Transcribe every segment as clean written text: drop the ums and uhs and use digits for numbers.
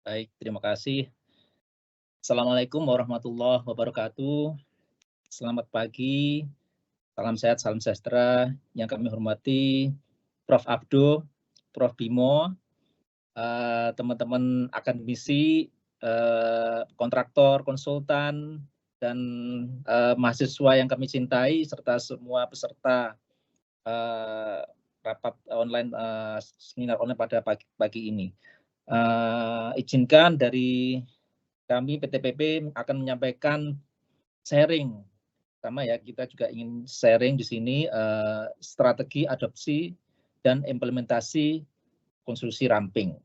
Baik, terima kasih. Assalamualaikum warahmatullahi wabarakatuh. Selamat pagi, salam sehat, salam sejahtera. Yang kami hormati Prof. Abdo, Prof. Bimo, teman-teman akademisi, kontraktor, konsultan, dan mahasiswa yang kami cintai, serta semua peserta rapat online, seminar online pada pagi ini. Izinkan dari kami PTPP akan menyampaikan sharing, sama ya kita juga ingin sharing di sini strategi adopsi dan implementasi konstruksi ramping.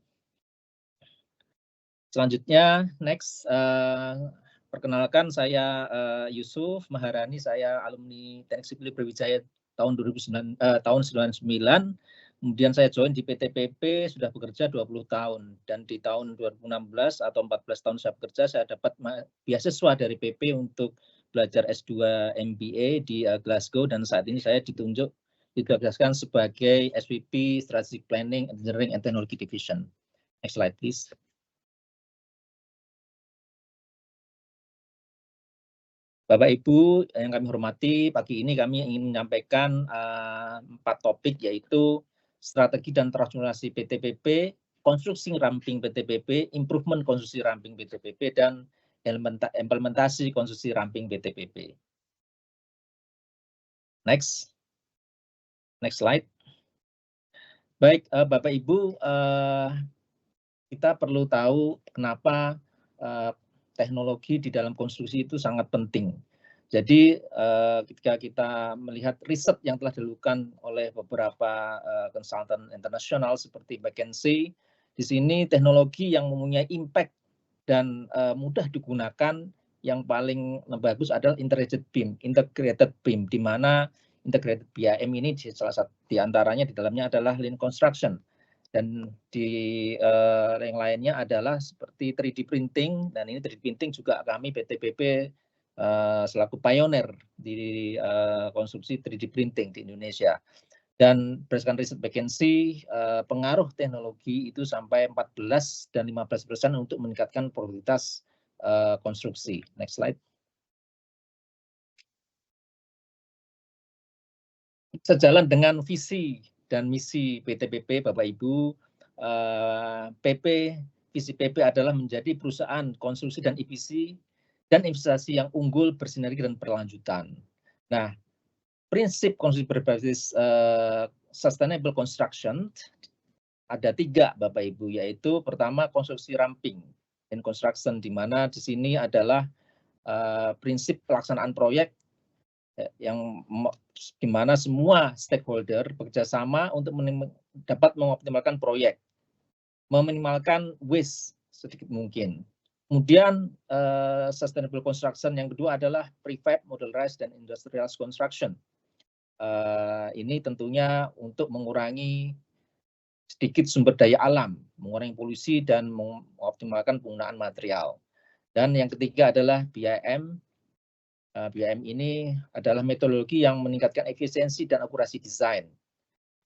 Selanjutnya next, perkenalkan saya Yusuf Maharani, saya alumni Teknik Sipil Brawijaya tahun 99. Kemudian saya join di PTPP sudah bekerja 20 tahun, dan di tahun 2016 atau 14 tahun saya bekerja, saya dapat beasiswa dari PP untuk belajar S2 MBA di Glasgow, dan saat ini saya ditugaskan sebagai SVP Strategic Planning, Engineering and Technology Division. Next slide please. Bapak Ibu yang kami hormati, pagi ini kami ingin menyampaikan 4 topik, yaitu strategi dan transformasi PTPP, konstruksi ramping PTPP, improvement konstruksi ramping PTPP, dan implementasi konstruksi ramping PTPP. Next slide. Baik, Bapak Ibu, kita perlu tahu kenapa teknologi di dalam konstruksi itu sangat penting. Jadi ketika kita melihat riset yang telah dilakukan oleh beberapa konsultan internasional seperti McKinsey, di sini teknologi yang mempunyai impact dan mudah digunakan yang paling bagus adalah integrated BIM, di mana integrated BIM ini salah satu di antaranya di dalamnya adalah lean construction. Dan di yang lainnya adalah seperti 3D printing, dan ini 3D printing juga kami PTPP selaku pioneer di konstruksi 3D printing di Indonesia. Dan berdasarkan riset McKinsey, pengaruh teknologi itu sampai 14 dan 15% untuk meningkatkan produktivitas konstruksi. Next slide. Sejalan dengan visi dan misi PTPP, Bapak Ibu, visi PP adalah menjadi perusahaan konstruksi dan EPC dan investasi yang unggul, bersinergi, dan berlanjutan. Nah, prinsip konstruksi berbasis sustainable construction ada 3, Bapak Ibu, yaitu pertama konstruksi ramping and construction, di mana di sini adalah prinsip pelaksanaan proyek yang di mana semua stakeholder bekerjasama untuk dapat mengoptimalkan proyek, meminimalkan waste sedikit mungkin. Kemudian sustainable construction yang kedua adalah prefab, modularized, dan industrialized construction. Ini tentunya untuk mengurangi sedikit sumber daya alam, mengurangi polusi, dan mengoptimalkan penggunaan material. Dan yang ketiga adalah BIM. BIM ini adalah metodologi yang meningkatkan efisiensi dan akurasi desain,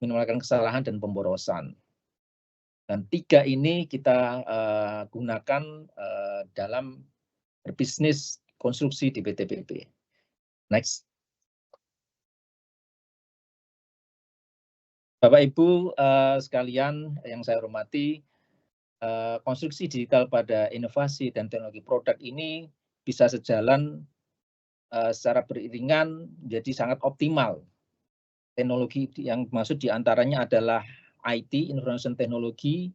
minimalkan kesalahan dan pemborosan. Dan 3 ini kita gunakan dalam berbisnis konstruksi di PTPP. Next. Bapak Ibu sekalian yang saya hormati, konstruksi digital pada inovasi dan teknologi produk ini bisa sejalan secara beriringan menjadi sangat optimal. Teknologi yang dimaksud diantaranya adalah IT, Information Technology.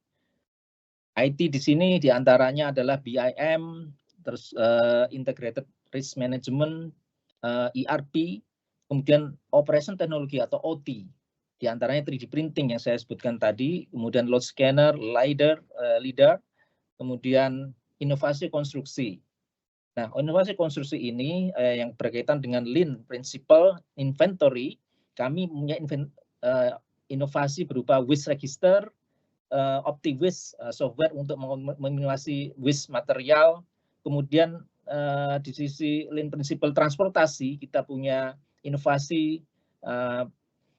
IT di sini diantaranya adalah BIM, terus Integrated Risk Management, ERP, kemudian Operation Technology atau OT. Diantaranya 3D printing yang saya sebutkan tadi, kemudian load scanner, LiDAR, kemudian inovasi konstruksi. Nah, inovasi konstruksi ini yang berkaitan dengan Lean Principle Inventory, kami punya inovasi berupa waste register, OptiWaste software untuk meminimalisasi waste material. Kemudian di sisi Lean Principle transportasi, kita punya inovasi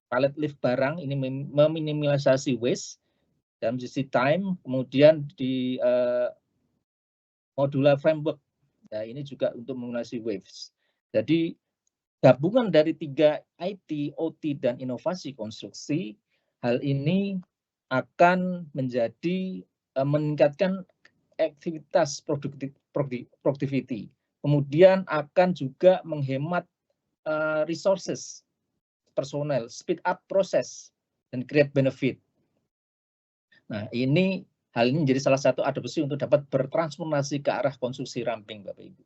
pallet lift barang, ini meminimalisasi waste dalam sisi time. Kemudian di modular framework. Ya, ini juga untuk mengatasi waves. Jadi gabungan dari 3 IT, OT, dan inovasi konstruksi, hal ini akan menjadi meningkatkan aktivitas productivity. Kemudian akan juga menghemat resources personel, speed up proses, dan create benefit. Nah, hal ini menjadi salah satu adopsi untuk dapat bertransformasi ke arah konstruksi ramping, Bapak Ibu.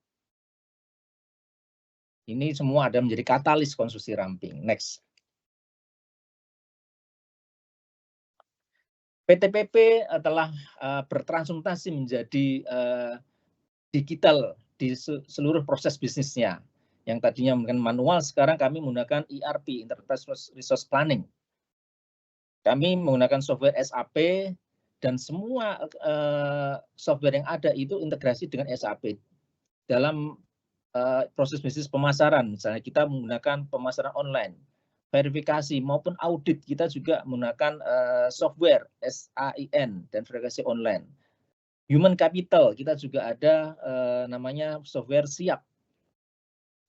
Ini semua ada menjadi katalis konstruksi ramping. Next. PTPP telah bertransformasi menjadi digital di seluruh proses bisnisnya. Yang tadinya menggunakan manual, sekarang kami menggunakan ERP, Enterprise Resource Planning. Kami menggunakan software SAP, dan semua software yang ada itu integrasi dengan SAP. Dalam proses bisnis pemasaran, misalnya kita menggunakan pemasaran online, verifikasi maupun audit, kita juga menggunakan software SAIN dan verifikasi online. Human capital, kita juga ada namanya software SIAP.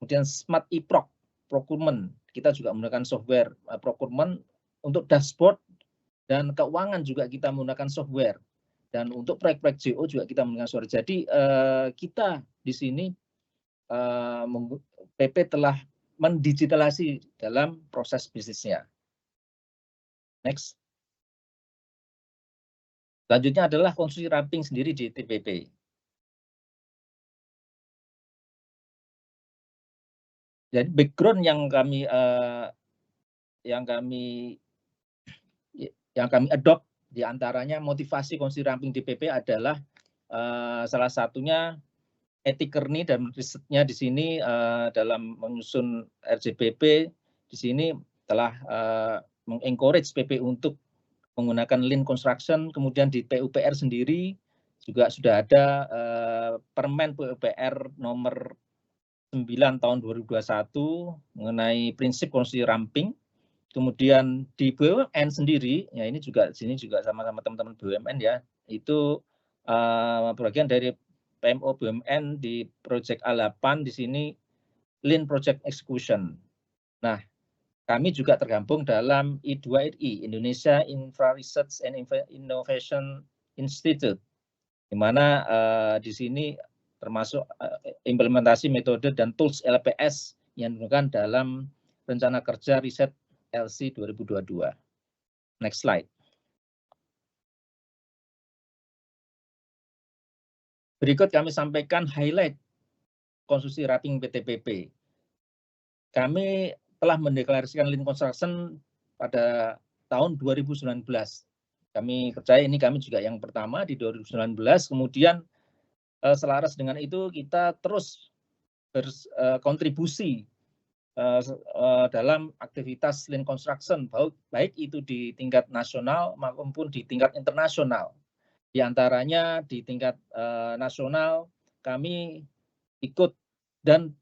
Kemudian Smart eProc, procurement, kita juga menggunakan software procurement. Untuk dashboard dan keuangan juga kita menggunakan software. Dan untuk proyek-proyek JO juga kita menggunakan software. Jadi kita di sini PP telah mendigitalisasi dalam proses bisnisnya. Next. Selanjutnya adalah konstruksi ramping sendiri di TPP. Jadi background yang kami adopt, diantaranya motivasi konstruksi ramping di PP adalah salah satunya Etikerni dan risetnya di sini dalam menyusun RJPP di sini telah mengencourage PP untuk menggunakan lean construction. Kemudian di PUPR sendiri juga sudah ada Permen PUPR nomor 9 tahun 2021 mengenai prinsip konstruksi ramping. Kemudian di BUMN sendiri, ya ini juga di sini juga sama-sama teman-teman BUMN ya, itu bagian dari PMO BUMN di Project A8 di sini Lean Project Execution. Nah, kami juga tergabung dalam I2RI, Indonesia Infra Research and Innovation Institute, di mana di sini termasuk implementasi metode dan tools LPS yang digunakan dalam rencana kerja riset LC 2022. Next slide. Berikut kami sampaikan highlight konstruksi ramping PTPP. Kami telah mendeklarasikan lean construction pada tahun 2019. Kami percaya ini kami juga yang pertama di 2019. Kemudian selaras dengan itu kita terus berkontribusi dalam aktivitas lean construction, baik itu di tingkat nasional maupun di tingkat internasional. Di antaranya di tingkat nasional kami ikut dan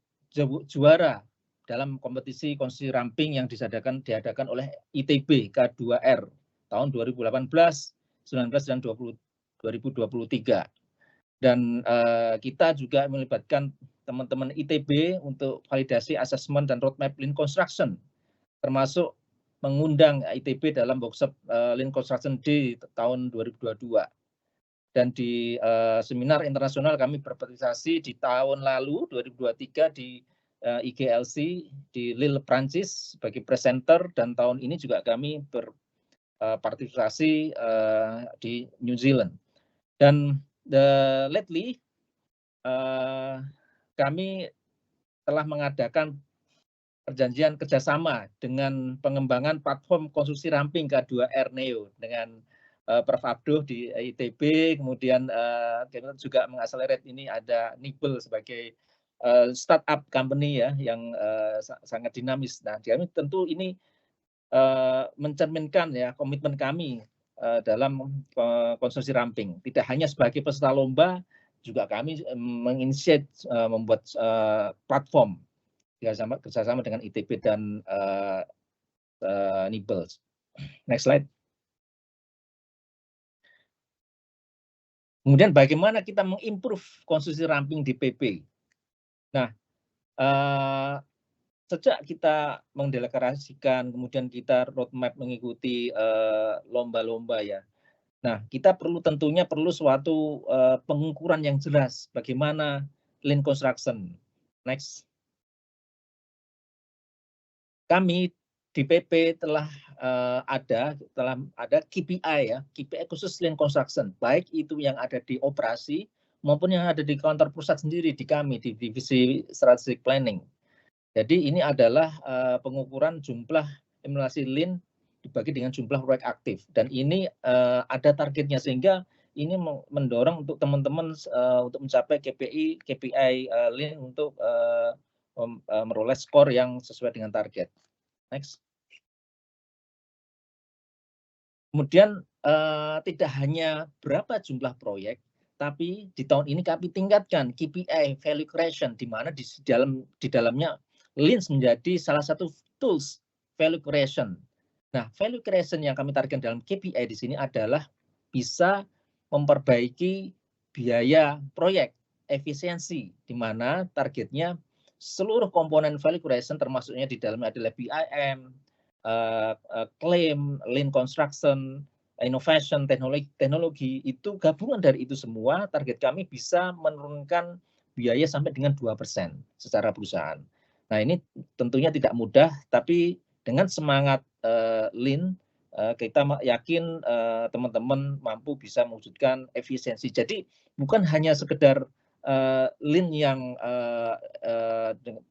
juara dalam kompetisi konstruksi ramping yang diadakan oleh ITB K2R tahun 2018, 19 dan 2023. Dan kita juga melibatkan teman-teman ITB untuk validasi asesmen dan roadmap lean construction, termasuk mengundang ITB dalam workshop lean construction di tahun 2022. Dan di seminar internasional kami berpartisipasi di tahun lalu 2023 di IGLC di Lille, Prancis sebagai presenter, dan tahun ini juga kami berpartisipasi di New Zealand. Dan lately kami telah mengadakan perjanjian kerjasama dengan pengembangan platform konstruksi ramping K2R Neo dengan Prof. Abduh di ITB, kemudian kita juga mengakselerate ini ada Nibel sebagai startup company ya yang sangat dinamis. Nah, kami tentu ini mencerminkan ya komitmen kami dalam konstruksi ramping. Tidak hanya sebagai peserta lomba, juga kami menginisiat membuat platform kerjasama dengan ITB dan Nibel. Next slide. Kemudian bagaimana kita mengimprove konstruksi ramping di PP. Nah, sejak kita mendeklarasikan, kemudian kita roadmap mengikuti lomba-lomba ya. Nah, kita tentunya perlu suatu pengukuran yang jelas bagaimana lean construction. Next. Kami di PP telah ada KPI ya, KPI khusus lean construction, baik itu yang ada di operasi maupun yang ada di kantor pusat sendiri di kami di divisi strategic planning. Jadi ini adalah pengukuran jumlah implementasi lean dibagi dengan jumlah proyek aktif dan ini ada targetnya sehingga ini mendorong untuk teman-teman untuk mencapai KPI lean untuk meroleh skor yang sesuai dengan target. Next. Kemudian tidak hanya berapa jumlah proyek, tapi di tahun ini kami tingkatkan KPI value creation di mana di dalamnya Lean menjadi salah satu tools value creation. Nah, value creation yang kami targetkan dalam KPI di sini adalah bisa memperbaiki biaya proyek, efisiensi, di mana targetnya seluruh komponen value creation termasuknya di dalamnya adalah BIM, claim, lean construction, innovation, teknologi itu gabungan dari itu semua. Target kami bisa menurunkan biaya sampai dengan 2% secara perusahaan. Nah, ini tentunya tidak mudah, tapi dengan semangat lean, kita yakin teman-teman mampu bisa mewujudkan efisiensi. Jadi bukan hanya sekedar lean yang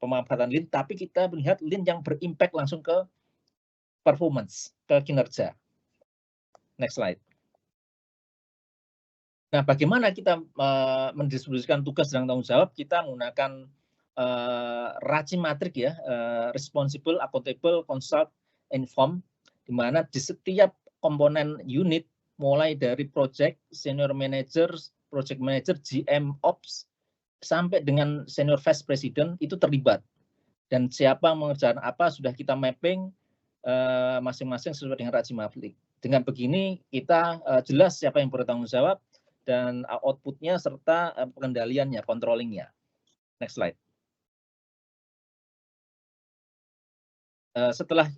pemanfaatan lean, tapi kita melihat lean yang berimpact langsung ke performance, ke kinerja. Next slide. Nah, bagaimana kita mendistribusikan tugas dan tanggung jawab? Kita menggunakan RACI matrik ya, responsible, accountable, consult, inform, di mana di setiap komponen unit, mulai dari project, senior manager, project manager, GM, ops, sampai dengan senior vice president itu terlibat. Dan siapa mengerjakan apa sudah kita mapping masing-masing sesuai dengan RACI matrik. Dengan begini kita jelas siapa yang bertanggung jawab dan outputnya serta pengendaliannya, controllingnya. Next slide. Setelah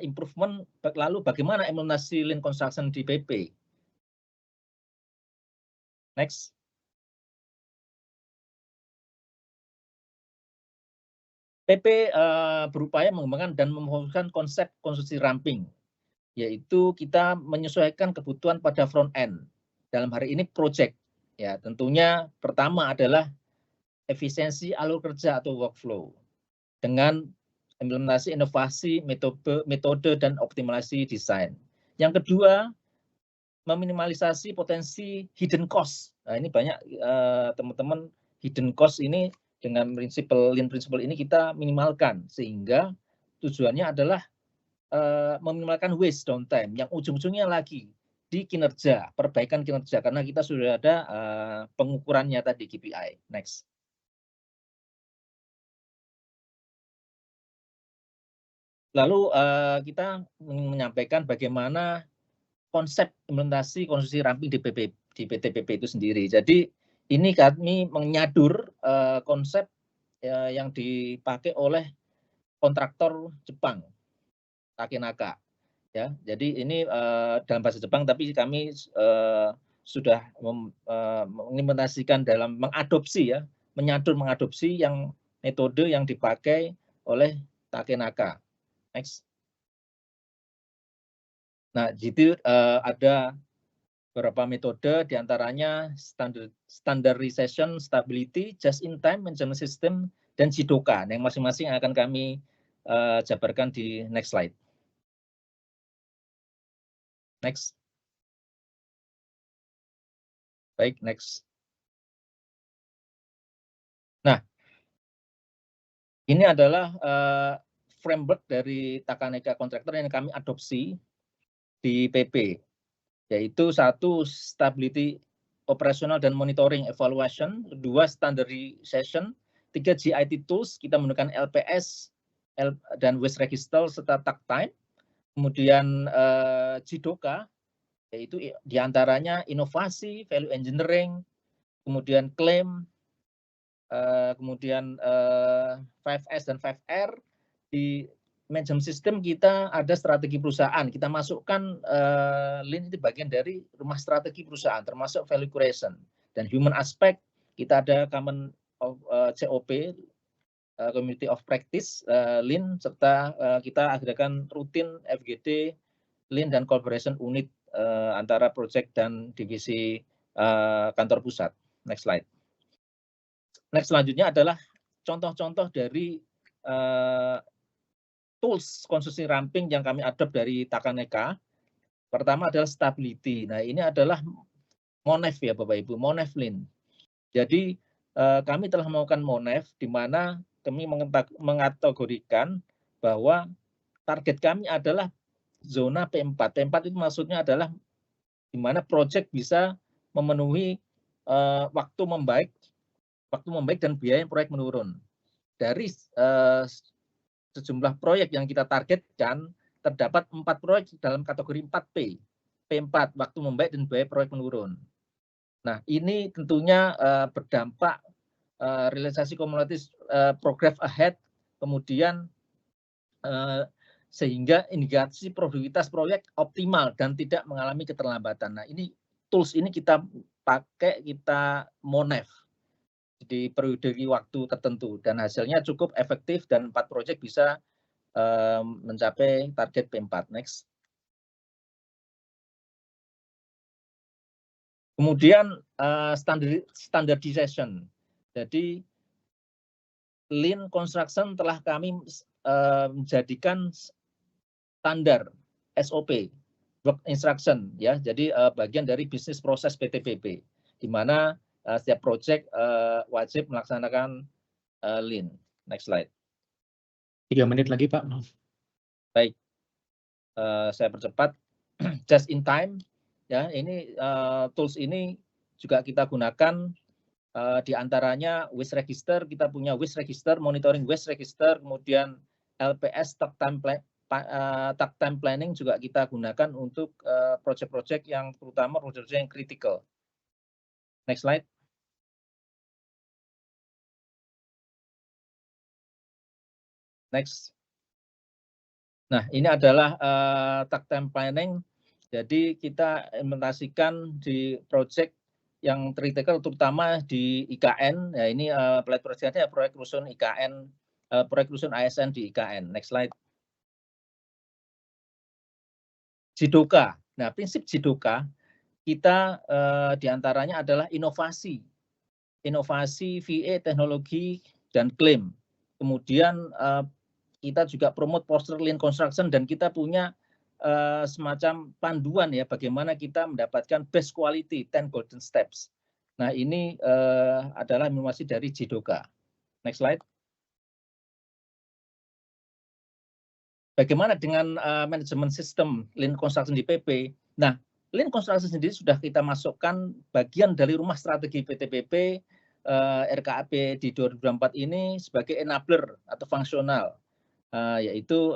improvement, lalu bagaimana implementasi lean construction di PP? Next. PP berupaya mengembangkan dan memfokuskan konsep konstruksi ramping, yaitu kita menyesuaikan kebutuhan pada front end. Dalam hari ini project, ya tentunya pertama adalah efisiensi alur kerja atau workflow dengan implementasi inovasi, metode dan optimalisasi desain. Yang kedua, meminimalisasi potensi hidden cost. Nah, ini banyak teman-teman hidden cost ini dengan lean principle ini kita minimalkan sehingga tujuannya adalah meminimalkan waste downtime yang ujung-ujungnya lagi di kinerja, perbaikan kinerja karena kita sudah ada pengukurannya tadi KPI. Next. Lalu kita menyampaikan bagaimana konsep implementasi konstruksi ramping di PT PP itu sendiri. Jadi ini kami menyadur konsep yang dipakai oleh kontraktor Jepang, Takenaka. Ya, jadi ini dalam bahasa Jepang, tapi kami sudah mengimplementasikan dalam mengadopsi ya, mengadopsi yang metode yang dipakai oleh Takenaka. Next. Nah, jadi ada beberapa metode diantaranya standardization, stability, just-in-time management system, dan Jidoka, yang masing-masing akan kami jabarkan di next slide. Next. Baik, next. Nah, ini adalah framework dari Takenaka Contractor yang kami adopsi di PP, yaitu satu, stability operasional dan monitoring evaluation, dua, standardization, tiga, GIT tools, kita menggunakan LPS dan waste register serta takt time, kemudian Jidoka, yaitu diantaranya inovasi, value engineering, kemudian claim, kemudian 5S dan 5R. Di management system kita ada strategi perusahaan, kita masukkan Lean itu bagian dari rumah strategi perusahaan, termasuk value creation. Dan human aspect, kita ada common of COP, community of practice, Lean, serta kita adakan rutin FGD, Lean dan collaboration unit antara project dan divisi kantor pusat. Next slide. Next selanjutnya adalah contoh-contoh dari tools konstruksi ramping yang kami adopt dari Takaneka. Pertama adalah stability. Nah, ini adalah MONEF ya Bapak Ibu, MONEF Lean. Jadi kami telah melakukan MONEF di mana kami mengategorikan bahwa target kami adalah zona P4. P4 itu maksudnya adalah di mana proyek bisa memenuhi waktu membaik dan biaya proyek menurun. Dari sejumlah proyek yang kita targetkan, terdapat 4 proyek dalam kategori 4P. P4, waktu membaik dan biaya proyek menurun. Nah, ini tentunya berdampak realisasi kumulatif progress ahead, kemudian sehingga indikasi produktivitas proyek optimal dan tidak mengalami keterlambatan. Nah, ini tools ini kita pakai, kita MONEF di periode waktu tertentu dan hasilnya cukup efektif dan 4 proyek bisa mencapai target P4. Next. Kemudian standardization. Jadi Lean Construction telah kami menjadikan standar SOP, work instruction ya. Jadi bagian dari bisnis proses PTPP, di mana setiap proyek wajib melaksanakan Lean. Next slide. 3 menit lagi Pak. Baik, saya percepat. Just in time ya. Ini tools ini juga kita gunakan. Di antaranya waste register, kita punya waste register, monitoring waste register, kemudian LPS talk time planning juga kita gunakan untuk proyek-proyek yang terutama proyek-proyek yang critical. Next slide. Next. Nah, ini adalah talk time planning. Jadi kita implementasikan di proyek yang critical terutama di IKN. Ya, ini proyeknya proyek rusun IKN, proyek rusun ASN di IKN. Next slide. JIDOKA. Nah, prinsip JIDOKA kita diantaranya adalah inovasi VA, teknologi, dan klaim. Kemudian kita juga promote poster Lean Construction dan kita punya semacam panduan ya bagaimana kita mendapatkan best quality 10 golden steps. Nah, ini adalah inovasi dari JIDOKA. Next slide. Bagaimana dengan manajemen sistem Lean Construction di PP? Nah, Lean Construction sendiri sudah kita masukkan bagian dari rumah strategi PTPP RKAP di 2024 ini sebagai enabler atau fungsional, yaitu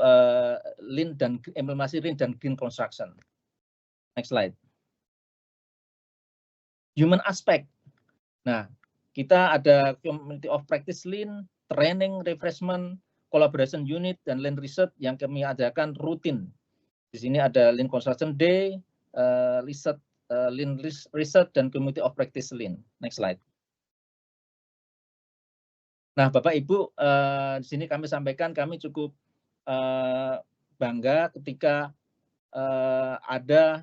Lean dan implementasi Lean dan Green Construction. Next slide. Human aspect. Nah, kita ada community of practice Lean, training, refreshment, collaboration unit, dan Lean research yang kami adakan rutin. Di sini ada Lean Construction Day, Lean research, dan community of practice Lean. Next slide. Nah, Bapak Ibu, di sini kami sampaikan kami cukup bangga ketika ada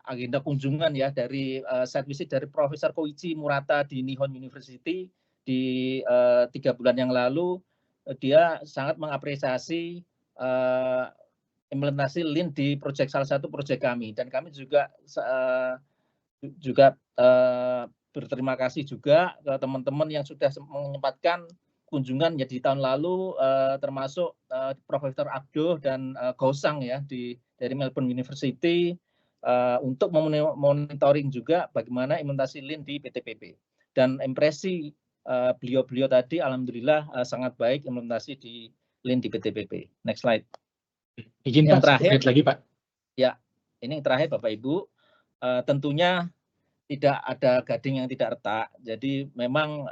agenda kunjungan ya dari site visit dari Profesor Koichi Murata di Nihon University di 3 bulan yang lalu. Dia sangat mengapresiasi implementasi Lean di salah satu proyek kami, dan kami juga berterima kasih juga ke teman-teman yang sudah menyempatkan kunjungan ya di tahun lalu, termasuk Profesor Abdo dan Gosang ya dari Melbourne University untuk monitoring juga bagaimana implementasi Lean di PTPP. Dan impresi beliau-beliau tadi alhamdulillah sangat baik implementasi di Lean di PTPP. Next slide. Izin yang Pak, terakhir lagi Pak. Ya, Ini yang terakhir Bapak Ibu, tentunya tidak ada gading yang tidak retak. Jadi memang,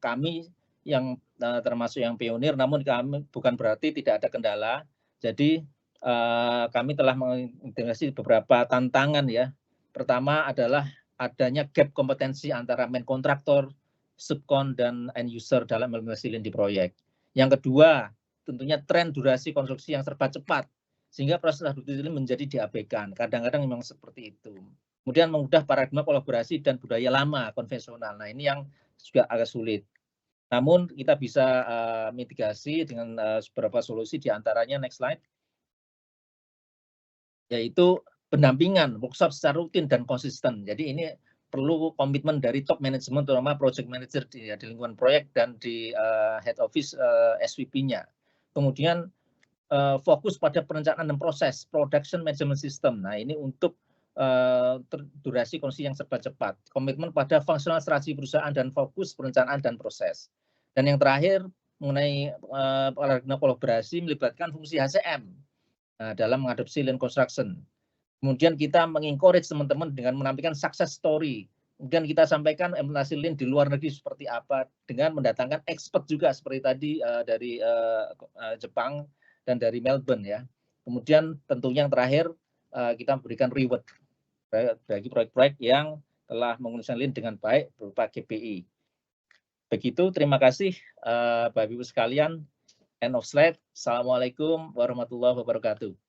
kami yang, termasuk yang pionir, namun kami bukan berarti tidak ada kendala. Jadi, kami telah mengintegrasi beberapa tantangan ya. Pertama adalah adanya gap kompetensi antara main kontraktor, subkon, dan end user dalam implementasi Lean di proyek. Yang kedua, tentunya tren durasi konstruksi yang serba cepat, sehingga proses adaptasi ini menjadi diabaikan. Kadang-kadang memang seperti itu. Kemudian mengubah paradigma kolaborasi dan budaya lama konvensional. Nah, ini yang juga agak sulit. Namun kita bisa mitigasi dengan beberapa solusi, di antaranya next slide, yaitu pendampingan workshop secara rutin dan konsisten. Jadi ini perlu komitmen dari top manajemen, terutama project manager di lingkungan proyek dan di head office SVP-nya. Kemudian fokus pada perencanaan dan proses production management system. Nah, ini untuk durasi konstruksi yang serba cepat. Komitmen pada fungsional strategi perusahaan dan fokus perencanaan dan proses. Dan yang terakhir mengenai paradigma kolaborasi melibatkan fungsi HCM dalam mengadopsi Lean Construction. Kemudian kita mengencourage teman-teman dengan menampilkan success story. Kemudian kita sampaikan implementasi Lean di luar negeri seperti apa, dengan mendatangkan expert juga seperti tadi dari Jepang dan dari Melbourne ya. Kemudian tentunya yang terakhir kita memberikan reward bagi proyek-proyek yang telah menggunakan Lean dengan baik berupa KPI. Begitu, terima kasih Bapak Ibu sekalian. End of slide. Assalamualaikum warahmatullahi wabarakatuh.